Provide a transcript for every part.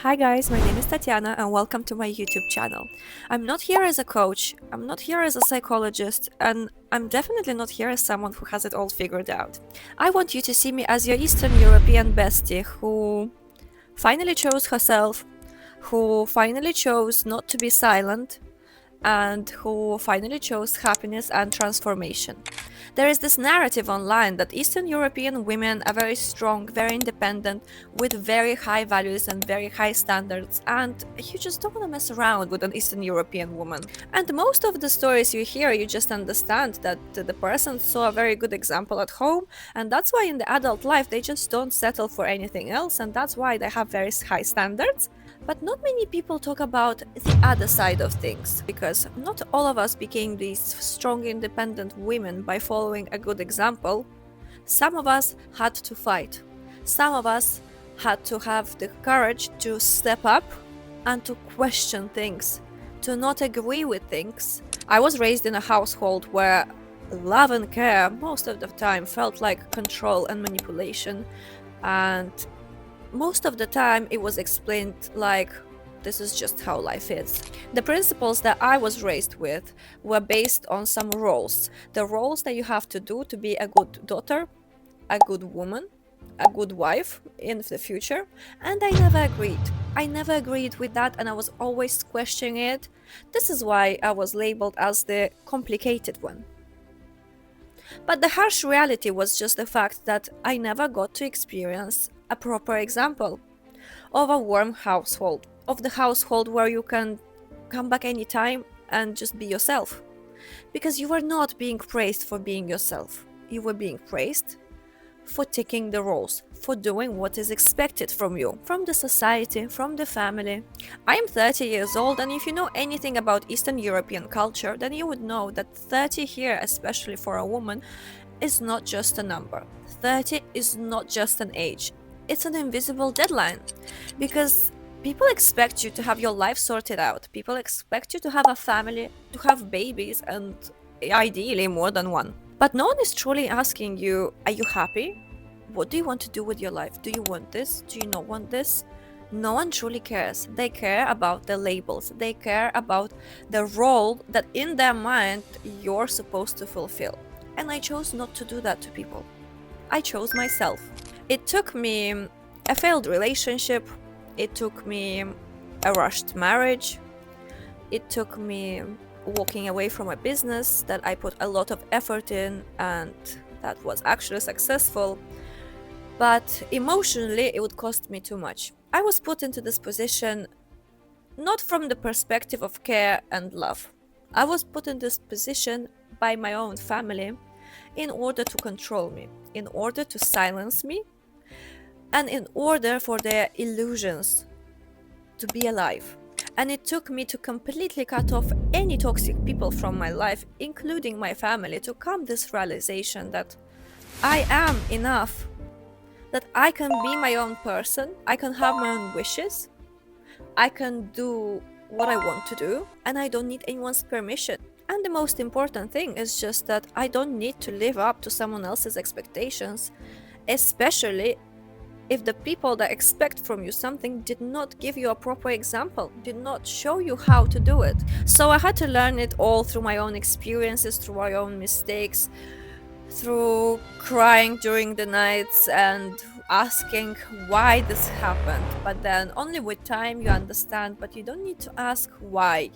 Hi guys, my name is Tatiana and welcome to my YouTube channel. I'm not here as a coach, I'm not here as a psychologist, and I'm definitely not here as someone who has it all figured out. I want you to see me as your Eastern European bestie who finally chose herself, who finally chose not to be silent, and who finally chose happiness and transformation. There is this narrative online that Eastern European women are very strong, very independent, with very high values and very high standards, and you just don't want to mess around with an Eastern European woman. And most of the stories you hear, you just understand that the person saw a very good example at home, and that's why in the adult life they just don't settle for anything else, and that's why they have very high standards. But not many people talk about the other side of things, because not all of us became these strong, independent women by following a good example. Some of us had to fight. Some of us had to have the courage to step up and to question things, to not agree with things. I was raised in a household where love and care most of the time felt like control and manipulation, and most of the time it was explained like this is just how life is. The principles that I was raised with were based on some roles. The roles that you have to do to be a good daughter, a good woman, a good wife in the future, and I never agreed. I never agreed with that, and I was always questioning it. This is why I was labeled as the complicated one. But the harsh reality was just the fact that I never got to experience a proper example of a warm household, of the household where you can come back anytime and just be yourself. Because you were not being praised for being yourself. You were being praised for ticking the roles, for doing what is expected from you, from the society, from the family. I am 30 years old, and if you know anything about Eastern European culture, then you would know that 30 here, especially for a woman, is not just a number. 30 is not just an age. It's an invisible deadline, because people expect you to have your life sorted out. People expect you to have a family, to have babies, and ideally more than one. But no one is truly asking you, are you happy? What do you want to do with your life? Do you want this? Do you not want this? No one truly cares. They care about the labels. They care about the role that in their mind you're supposed to fulfill. And I chose not to do that to people. I chose myself. It took me a failed relationship. It took me a rushed marriage. It took me walking away from a business that I put a lot of effort in and that was actually successful. But emotionally, it would cost me too much. I was put into this position not from the perspective of care and love. I was put in this position by my own family in order to control me, in order to silence me, and in order for their illusions to be alive. And it took me to completely cut off any toxic people from my life, including my family, to come this realization that I am enough, that I can be my own person, I can have my own wishes, I can do what I want to do, and I don't need anyone's permission. And the most important thing is just that I don't need to live up to someone else's expectations, especially if the people that expect from you something did not give you a proper example, did not show you how to do it. So I had to learn it all through my own experiences, through my own mistakes, through crying during the nights and asking why this happened. But then only with time you understand, but you don't need to ask why,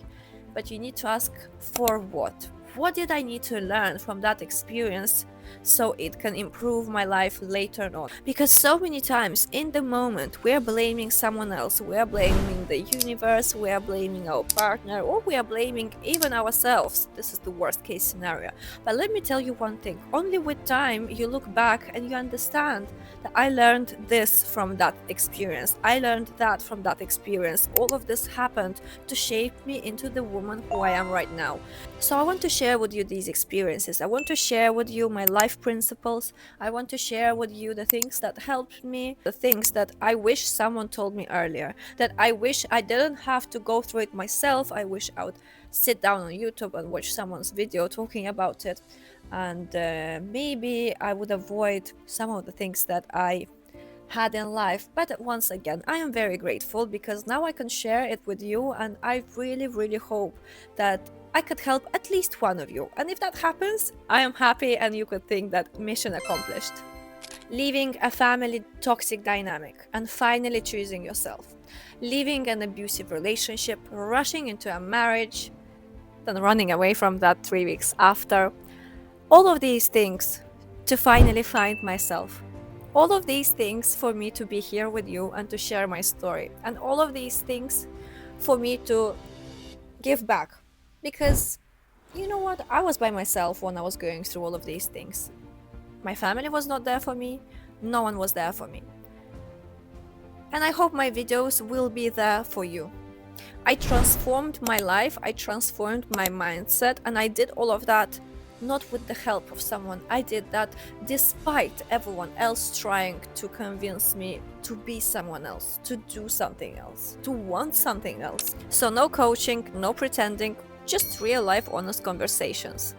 but you need to ask for what. What did I need to learn from that experience so it can improve my life later on? Because so many times in the moment we're blaming someone else, we're blaming the universe, we're blaming our partner, or we are blaming even ourselves. This is the worst case scenario. But let me tell you one thing, only with time you look back and you understand that I learned this from that experience, I learned that from that experience. All of this happened to shape me into the woman who I am right now. So I want to share with you these experiences. I want to share with you my life principles. I want to share with you the things that helped me, the things that I wish someone told me earlier, that I wish I didn't have to go through it myself. I wish I would sit down on YouTube and watch someone's video talking about it, and maybe I would avoid some of the things that I had in life. But once again, I am very grateful because now I can share it with you, and I really, really hope that I could help at least one of you. And if that happens, I am happy, and you could think that mission accomplished. Leaving a family toxic dynamic and finally choosing yourself. Leaving an abusive relationship, rushing into a marriage, then running away from that 3 weeks after. All of these things to finally find myself. All of these things for me to be here with you and to share my story. And all of these things for me to give back. Because you know what? I was by myself when I was going through all of these things. My family was not there for me. No one was there for me. And I hope my videos will be there for you. I transformed my life, I transformed my mindset, and I did all of that not with the help of someone. I did that despite everyone else trying to convince me to be someone else, to do something else, to want something else. So no coaching, no pretending, just real life honest conversations.